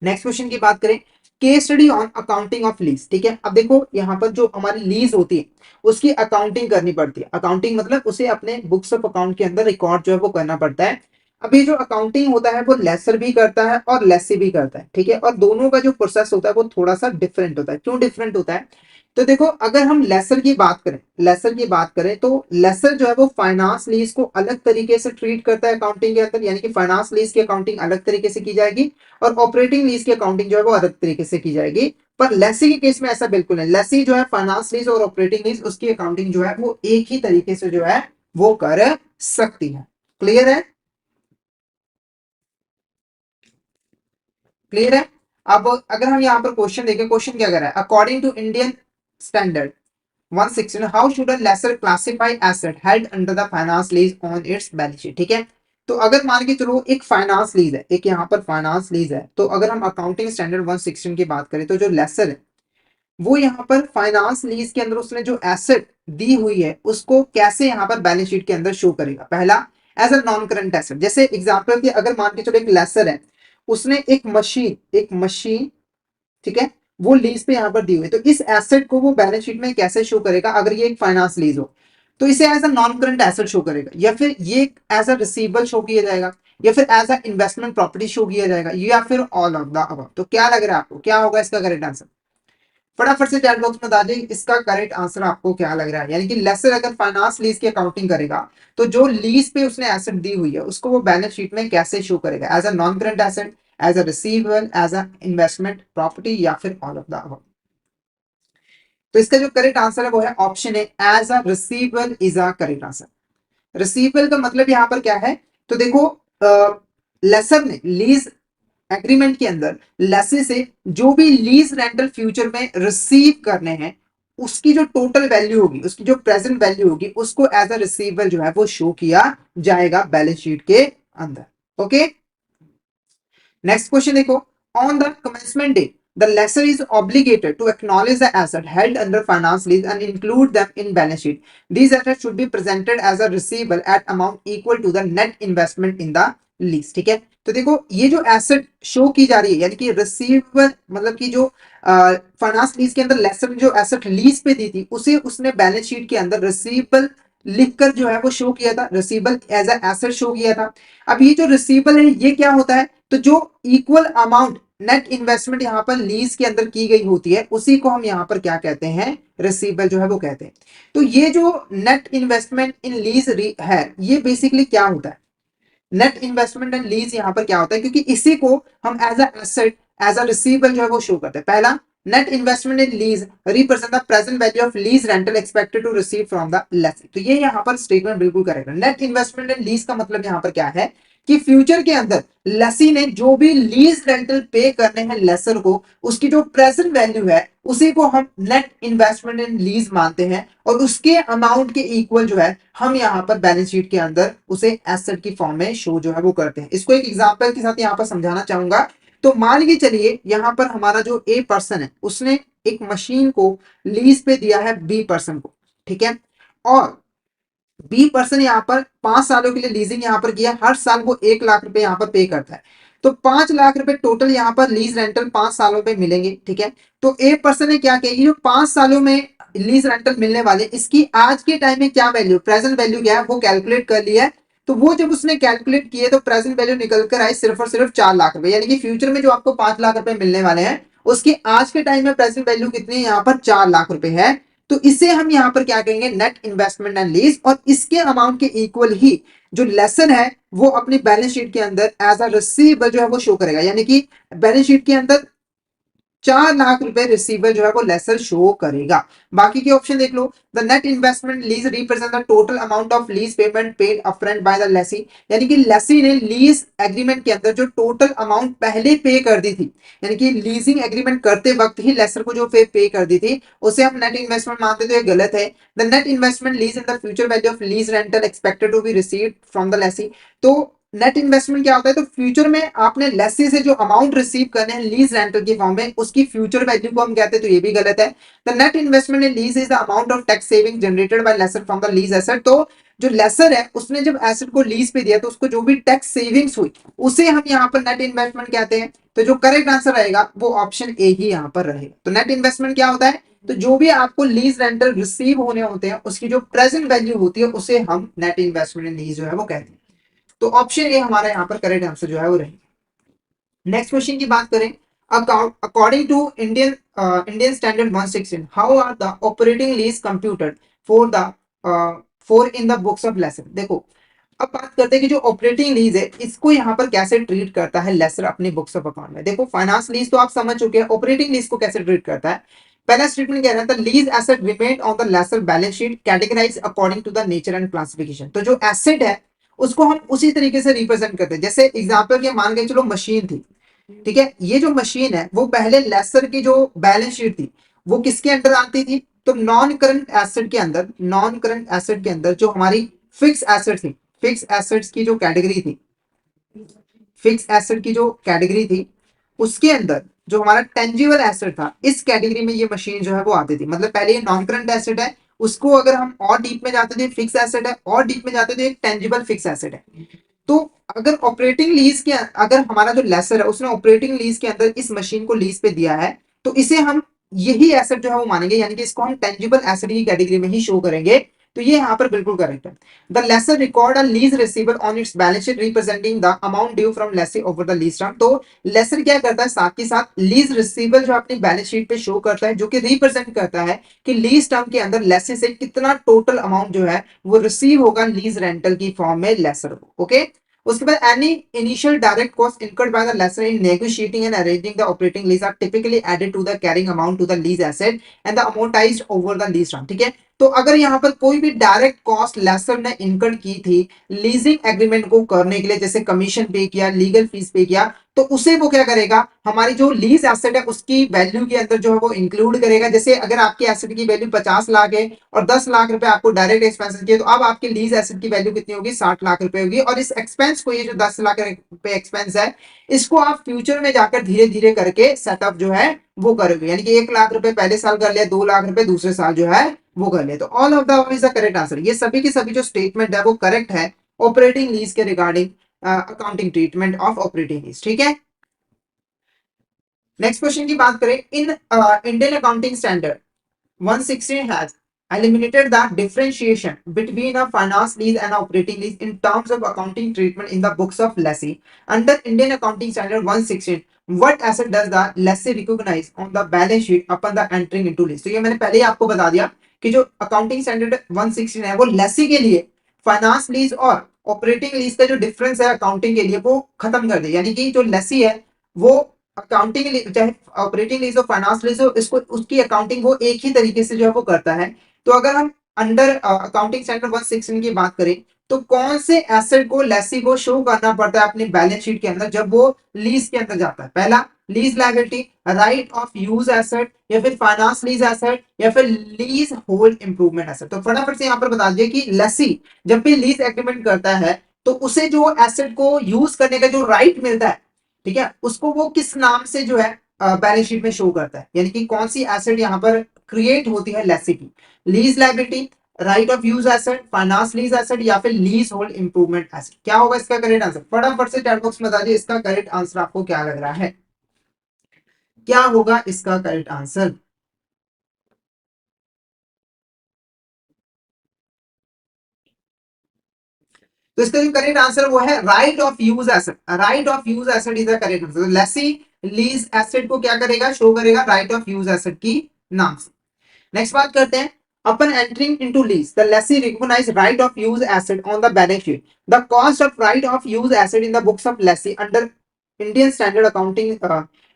Next question की बात करें, case study on accounting of lease. ठीक है, अब देखो यहाँ पर जो हमारी लीज होती है उसकी अकाउंटिंग करनी पड़ती है। अकाउंटिंग मतलब उसे अपने बुक्स ऑफ अकाउंट के अंदर रिकॉर्ड जो है वो करना पड़ता है। अब ये जो अकाउंटिंग होता है वो लेसर भी करता है और लेसी भी करता है। ठीक है, और दोनों का जो प्रोसेस होता है वो थोड़ा सा डिफरेंट होता है। क्यों डिफरेंट होता है? तो देखो, अगर हम लेसर की बात करें, लेसर की बात करें तो लेसर जो है वो फाइनेंस लीज को अलग तरीके से ट्रीट करता है अकाउंटिंग के अंदर, यानी कि फाइनेंस लीज की अकाउंटिंग अलग तरीके से की जाएगी और ऑपरेटिंग लीज की अकाउंटिंग जो है वो अलग तरीके से की जाएगी। पर लेसी के केस में ऐसा बिल्कुल नहीं। लेसी जो है फाइनेंस लीज और ऑपरेटिंग लीज उसकी अकाउंटिंग जो है वो एक ही तरीके से जो है वो कर सकती है। क्लियर है? क्लियर है? अब अगर हम यहाँ पर क्वेश्चन देखें, क्वेश्चन क्या कर रहा है, according to Indian standard 116 how should a lessor classify asset held under the finance lease on its balance sheet. ठीक है, तो अगर मान के चलो एक फाइनेंस लीज है, एक यहाँ पर फाइनेंस लीज है, तो अगर हम अकाउंटिंग स्टैंडर्ड 116 की बात करें तो जो लेसर है वो यहाँ पर फाइनेंस लीज के अंदर उसने जो एसेट दी हुई है उसको कैसे यहाँ पर बैलेंस शीट के अंदर शो करेगा। पहला, as a non current asset. जैसे एग्जांपल के अगर मान के चलो एक लेसर है, उसने एक मशीन, ठीक है, वो लीज पे यहाँ पर दी हुई है, तो इस एसेट को वो बैलेंस शीट में कैसे शो करेगा अगर ये एक फाइनेंस लीज हो? तो इसे as a non current asset show करेगा, या फिर ये एज अ रिसीवेबल शो किया जाएगा, या फिर as a investment property show किया जाएगा, या फिर ऑल ऑफ द अबव। तो क्या लग रहा है आपको, क्या होगा इसका करेक्ट आंसर? फटाफट से चैट बॉक्स में बता दें इसका करेक्ट आंसर आपको क्या लग रहा है। यानी कि लेसर अगर फाइनेंस लीज की अकाउंटिंग करेगा तो जो लीज पे उसने एसेट दी हुई है उसको वो बैलेंस शीट में कैसे शो करेगा, as a non current asset, as a receivable, as a investment property, या फिर ऑल ऑफ द अबव। तो इसका जो करेक्ट आंसर है वो है ऑप्शन है, as a receivable is a correct answer. Receivable का मतलब यहां पर क्या है? तो देखो, लेसर ने लीज एग्रीमेंट के अंदर लेसे से जो भी लीज रेंटल फ्यूचर में रिसीव करने हैं उसकी जो टोटल वैल्यू होगी, उसकी जो प्रेजेंट वैल्यू होगी, उसको एज अ रिसीवेबल जो है वो शो किया जाएगा बैलेंस शीट के अंदर। ओके, नेक्स्ट क्वेश्चन देखो, on the commencement day the lessor is obligated to acknowledge the asset held under finance lease and include them in balance sheet. These assets should be presented as a receivable at amount equal to the net investment in the lease. ठीक है, तो देखो ये जो asset show की जा रही है, यानी कि रिसीवेबल मतलब कि जो फाइनेंस लीज के अंदर लेसर ने जो एसेट लीज पे दी थी उसे उसने बैलेंस शीट के अंदर रिसीवेबल लिखकर जो है वो शो किया था, receivable as a asset show किया था। अब ये जो रिसीवेबल है ये क्या होता है? तो जो इक्वल अमाउंट नेट इन्वेस्टमेंट यहाँ पर लीज के अंदर की गई होती है उसी को हम यहाँ पर क्या कहते हैं, रिसीवेबल जो है वो कहते हैं। तो ये जो नेट इन्वेस्टमेंट इन लीज है ये बेसिकली क्या होता है? नेट इन्वेस्टमेंट एंड लीज यहाँ पर क्या होता है, क्योंकि इसी को हम as a asset, as a receivable जो है वो शो करते हैं। पहला, net investment in lease represent the present value of lease rental expected to receive from the lessor. तो ये यहाँ पर स्टेटमेंट बिल्कुल करेक्ट है। नेट इन्वेस्टमेंट इन लीज का मतलब यहाँ पर क्या है कि फ्यूचर के अंदर लेसी ने जो भी लीज रेंटल पे करने हैं लेसर को, उसकी जो प्रेजेंट वैल्यू है उसी को हम नेट इन्वेस्टमेंट इन लीज मानते हैं, और उसके अमाउंट के इक्वल जो है हम यहाँ पर बैलेंस शीट के अंदर उसे एसेट की फॉर्म में शो जो है वो करते हैं। इसको एक एग्जांपल के साथ यहाँ पर समझाना चाहूंगा। तो मान के चलिए यहाँ पर हमारा जो ए पर्सन है उसने एक मशीन को लीज पे दिया है बी पर्सन को। ठीक है, और बी पर्सन यहाँ पर 5 सालों के लिए लीजिंग यहाँ पर किया, हर साल वो 1 लाख रुपए यहाँ पर पे करता है। तो 5 लाख रुपए टोटल यहाँ पर लीज रेंटल 5 सालों पे मिलेंगे। ठीक है, तो ए पर्सन ने क्या किया, ये जो 5 सालों में लीज रेंटल मिलने वाले इसकी आज के टाइम में क्या वैल्यू, प्रेजेंट वैल्यू क्या है वो कैलकुलेट कर लिया है। तो वो जब उसने कैलकुलेट किए तो प्रेजेंट वैल्यू निकल कर आई सिर्फ और सिर्फ 4 लाख रुपए, यानी कि फ्यूचर में जो आपको 5 लाख रुपए मिलने वाले हैं उसकी आज के टाइम में प्रेजेंट वैल्यू कितनी है, यहाँ पर 4 लाख रुपए है। तो इसे हम यहां पर क्या कहेंगे, नेट इन्वेस्टमेंट एंड लीज, और इसके अमाउंट के इक्वल ही जो लेसन है वो अपनी बैलेंस शीट के अंदर एज अ रिसीवेबल जो है वो शो करेगा, यानी कि बैलेंस शीट के अंदर 4 लाख रुपए रिसीवेबल जो है वो लेसर शो करेगा। बाकी के ऑप्शन देख लो, the net investment lease represent the total amount of lease payment paid upfront by the lessee, यानी कि लेसी ने लीज एग्रीमेंट के अंदर जो टोटल अमाउंट पहले पे कर दी थी, यानी कि लीजिंग एग्रीमेंट करते वक्त ही लेसर को जो पे कर दी थी उसे हम नेट इन्वेस्टमेंट मानते, तो ये गलत है। The net investment lease in the future value of lease rental expected to be received from the lessee, तो नेट इन्वेस्टमेंट क्या होता है, तो फ्यूचर में आपने लेसी से जो अमाउंट रिसीव करने हैं लीज रेंटल के फॉर्म में, उसकी फ्यूचर वैल्यू को हम कहते हैं, तो ये भी गलत है। The net investment in lease is the amount of tax saving generated by lessor from the lease asset. तो जो लेसर है उसने जब एसेट को लीज पे दिया तो उसको जो भी टैक्स सेविंग्स हुई उसे हम यहाँ पर नेट इन्वेस्टमेंट कहते हैं। तो जो करेक्ट आंसर रहेगा वो ऑप्शन ए ही यहाँ पर रहेगा। तो नेट इन्वेस्टमेंट क्या होता है, तो जो भी आपको लीज रेंटल रिसीव होने होते हैं उसकी जो प्रेजेंट वैल्यू होती है उसे हम नेट इन्वेस्टमेंट इन लीज जो है वो कहते हैं। तो ऑप्शन ए हमारा यहाँ पर करेक्ट आंसर जो है वो रहेगा। नेक्स्ट क्वेश्चन की बात करें, according to Indian standard 116 how are the operating lease computed for the for in the books of lessor. देखो अब बात करते हैं कि जो ऑपरेटिंग लीज है इसको यहाँ पर कैसे ट्रीट करता है लेसर अपनी बुक्स ऑफ अकाउंट में। देखो फाइनेंस लीज तो आप समझ चुके हैं, ऑपरेटिंग लीज को कैसे ट्रीट करता है। पहला स्टेटमेंट कह रहा था lease asset remain on the lessor balance sheet categorize according to the nature and classification. तो जो एसेट है उसको हम उसी तरीके से रिप्रेजेंट करते हैं, जैसे एग्जांपल के मान के चलो मशीन थी, ठीक है, ये जो मशीन है वो पहले लेसर की जो बैलेंस शीट थी वो किसके अंडर आती थी, तो नॉन करंट एसेट के अंदर। नॉन करंट एसेट के अंदर जो हमारी फिक्स एसेट थी, फिक्स एसेट्स की जो कैटेगरी थी, फिक्स एसेट की जो कैटेगरी थी उसके अंदर जो हमारा टेंजिबल एसेट था इस कैटेगरी में ये मशीन जो है वो आती थी। मतलब पहले ये नॉन करंट एसेट है, उसको अगर हम और डीप में जाते थे फिक्स एसेट है, और डीप में जाते थे एक टेंजिबल फिक्स एसेट है। तो अगर ऑपरेटिंग लीज के अगर हमारा जो लेसर है उसने ऑपरेटिंग लीज के अंदर इस मशीन को लीज पे दिया है तो इसे हम यही एसेट जो है वो मानेंगे, यानी कि इसको हम टेंजिबल एसेट की कैटेगरी में ही शो करेंगे। तो ये यहाँ पर बिल्कुल करेक्ट है। The lessor record a lease receiver on its balance sheet representing the amount due from lessee over the lease term. तो लेसर क्या करता है, साथ ही साथ लीज रिसीवर जो अपनी बैलेंस शीट पे शो करता है, जो कि रिप्रेजेंट करता है कि लीज टर्म के अंदर लेसी से कितना टोटल अमाउंट जो है वो रिसीव होगा लीज रेंटल की फॉर्म में लेसर को। ओके, उसके बाद any initial direct cost incurred by the lessor in negotiating and arranging the operating lease are typically added to the carrying amount to the lease asset and the amortized over the lease term. ठीक है, तो अगर यहाँ पर कोई भी direct cost lessor ने incurred की थी लीजिंग एग्रीमेंट को करने के लिए, जैसे कमीशन पे किया, लीगल फीस पे किया, तो उसे वो क्या करेगा, हमारी जो लीज एसेट है उसकी वैल्यू के अंदर जो है वो इंक्लूड करेगा। जैसे अगर आपकी एसेट की वैल्यू 50 लाख है और 10 लाख रुपए आपको डायरेक्ट एक्सपेंस किए, तो अब आपकी लीज एसेट की वैल्यू कितनी होगी, 60 लाख रुपए होगी। और इस एक्सपेंस को, ये जो 10 लाख रुपए एक्सपेंस है, इसको आप फ्यूचर में जाकर धीरे धीरे करके सेटअप जो है वो करोगे, यानी कि 1 लाख रुपए पहले साल कर लिया, 2 लाख रुपए दूसरे साल जो है वो कर लिया। तो all of the is the correct answer. ये सभी की सभी जो स्टेटमेंट है वो करेक्ट है ऑपरेटिंग लीज के regarding accounting treatment of operating lease. ठीक है, नेक्स्ट क्वेश्चन की बात करें, in Indian accounting standard 116 has eliminated the differentiation between a finance lease and operating lease in terms of accounting treatment in the books of lessee. Under Indian Accounting Standard 116, what asset does the lessee recognize on the balance sheet upon the entering into lease? तो ये मैंने पहले ही आपको बता दिया कि जो accounting standard 116 है वो लेसी के लिए फाइनेंस लीज और ऑपरेटिंग लीज का जो डिफरेंस है अकाउंटिंग के लिए वो खत्म कर दे। यानी कि जो लेसी है वो अकाउंटिंग चाहे ऑपरेटिंग लीज हो फाइनेंस लीज हो, इसको उसकी अकाउंटिंग वो एक ही तरीके से जो है वो करता है। तो अगर हम अंडर अकाउंटिंग स्टैंडर्ड 116 की बात करें तो कौन से एसेट को लेसी को शो करना पड़ता है अपनी बैलेंस शीट के अंदर जब वो लीज के अंदर जाता है। पहला lease liability, right of use asset, या फिर फाइनेंस लीज एसेट, या फिर लीज होल्ड इंप्रूवमेंट एसेट। तो फटाफट से यहाँ पर बता दिए कि लेसी जब भी लीज एग्रीमेंट करता है तो उसे जो एसेट को यूज करने का जो राइट मिलता है, ठीक है, उसको वो किस नाम से जो है बैलेंस शीट में शो करता है। यानी कि कौन सी एसेट यहाँ पर क्रिएट होती है लेसी की, lease liability, right of use asset, finance lease asset, या फिर लीज होल्ड इंप्रूवमेंट एसेट। क्या होगा इसका करेक्ट आंसर, फटाफट से चैट बॉक्स में बता दीजिए इसका करेक्ट आंसर आपको क्या लग रहा है, क्या होगा इसका करेक्ट आंसर। तो इसका जो करेक्ट आंसर वो है right of use asset. Right of use asset is the correct answer. Lessee lease asset को क्या करेगा, शो करेगा राइट ऑफ यूज एसेट की नाम से। नेक्स्ट बात करते हैं, upon entering into lease the lessee recognize right of use asset on the balance sheet. The cost of right of use asset in the books of lessee under Indian standard accounting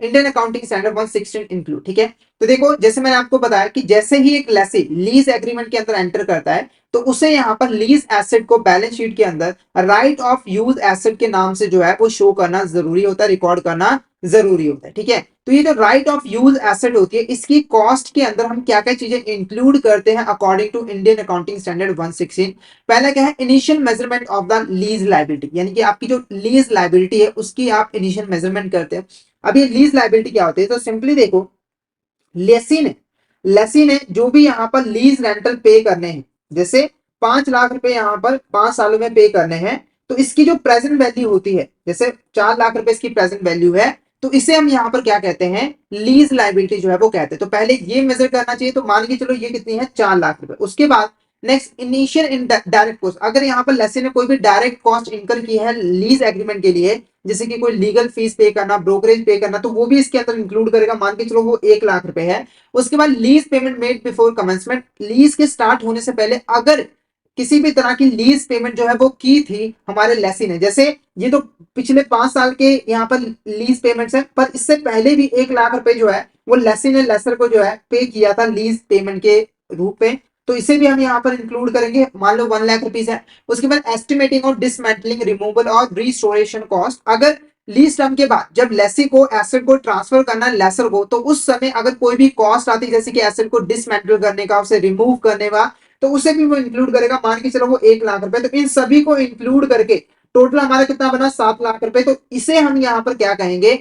Indian accounting standard 116 include, ठीक है। तो देखो जैसे मैंने आपको बताया कि जैसे ही एक लेसी लीज एग्रीमेंट के अंदर एंटर करता है तो उसे यहाँ पर लीज एसेट को बैलेंस शीट के अंदर राइट ऑफ यूज एसेट के नाम से जो है वो शो करना जरूरी होता है, रिकॉर्ड करना जरूरी होता है, ठीक है। तो ये जो राइट ऑफ यूज एसेट होती है इसकी कॉस्ट के अंदर हम क्या क्या चीजें इंक्लूड करते हैं according to Indian accounting standard 116। पहला क्या है, initial measurement of the lease liability, यानी कि आपकी जो लीज लाइबिलिटी है उसकी आप इनिशियल मेजरमेंट करते हैं। अब ये लीज लाइबिलिटी क्या होती है, तो सिंपली देखो लेसी ने जो भी यहाँ पर लीज रेंटल पे करने हैं, जैसे 5 लाख रुपए यहाँ पर 5 सालों में पे करने हैं, तो इसकी जो प्रेजेंट वैल्यू होती है, जैसे 4 लाख रुपए इसकी प्रेजेंट वैल्यू है, तो इसे हम यहाँ पर क्या कहते हैं, लीज लाइबिलिटी जो है वो कहते हैं। तो पहले ये मेजर करना चाहिए, तो मान के चलो ये कितनी है, 4 लाख रुपए। उसके बाद next initial in direct cost, अगर यहाँ पर लेसी ने कोई भी डायरेक्ट कॉस्ट इनकर की है लीज एग्रीमेंट के लिए, जैसे कि कोई लीगल फीस पे करना, ब्रोकरेज पे करना, तो वो भी इसके अंदर इंक्लूड करेगा, मान के चलो वो 1 लाख रुपए है। उसके बाद lease payment made before commencement, lease के स्टार्ट होने से पहले अगर किसी भी तरह की लीज पेमेंट जो है वो की थी हमारे लेसी ने, जैसे ये तो पिछले 5 साल के यहाँ पर लीज पेमेंट्स है, पर इससे पहले भी 1 लाख रुपए जो है वो लेसी ने लेसर को जो है पे किया था लीज पेमेंट के रूप में, तो इसे भी हम यहाँ पर इंक्लूड करेंगे, मान लो 1 लाख रुपीज है। उसके बाद एस्टिमेटिंग और डिसमेंटलिंग रिमूवल और रिस्टोरेशन कॉस्ट, अगर लीज टर्म के बाद जब लेसी को एसेट को ट्रांसफर करना है लेसर को, तो उस समय अगर कोई भी कॉस्ट आती है जैसे कि एसेट को डिसमेंटल करने का, उसे रिमूव करने का, तो उसे भी वो इंक्लूड करेगा, मान के चलो वो 1 लाख रुपए। तो इन सभी को इंक्लूड करके टोटल हमारा कितना बना, 7 लाख रुपए। तो इसे हम यहाँ पर क्या कहेंगे,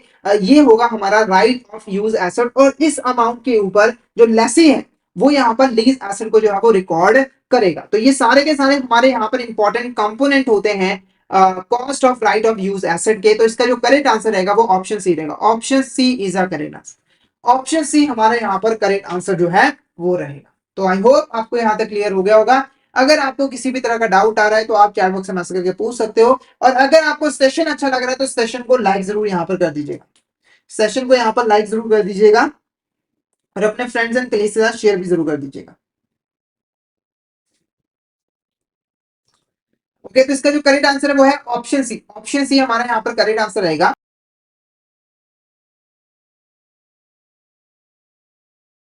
ये होगा हमारा राइट ऑफ यूज एसेट, और इस अमाउंट के ऊपर जो लेसी है वो यहाँ पर लीज एसेट को जो है वो रिकॉर्ड करेगा। तो ये सारे के सारे हमारे यहाँ पर इंपॉर्टेंट कंपोनेंट होते हैं cost of right of use asset के। तो इसका जो करेक्ट आंसर रहेगा वो ऑप्शन सी रहेगा, option C is a correct answer, option C हमारा यहाँ पर करेक्ट आंसर जो है वो रहेगा। तो आई होप आपको यहाँ तक क्लियर हो गया होगा। अगर आपको किसी भी तरह का डाउट आ रहा है तो आप चैट बॉक्स में मैसेज करके पूछ सकते हो, और अगर आपको सेशन अच्छा लग रहा है तो सेशन को लाइक जरूर यहाँ पर कर दीजिएगा, सेशन को यहाँ पर लाइक जरूर कर दीजिएगा, और अपने फ्रेंड्स एंड कलीग्स के साथ शेयर भी जरूर कर दीजिएगा। ओके, तो इसका जो करेक्ट आंसर है वो है ऑप्शन सी, ऑप्शन सी हमारा यहाँ पर करेक्ट आंसर रहेगा।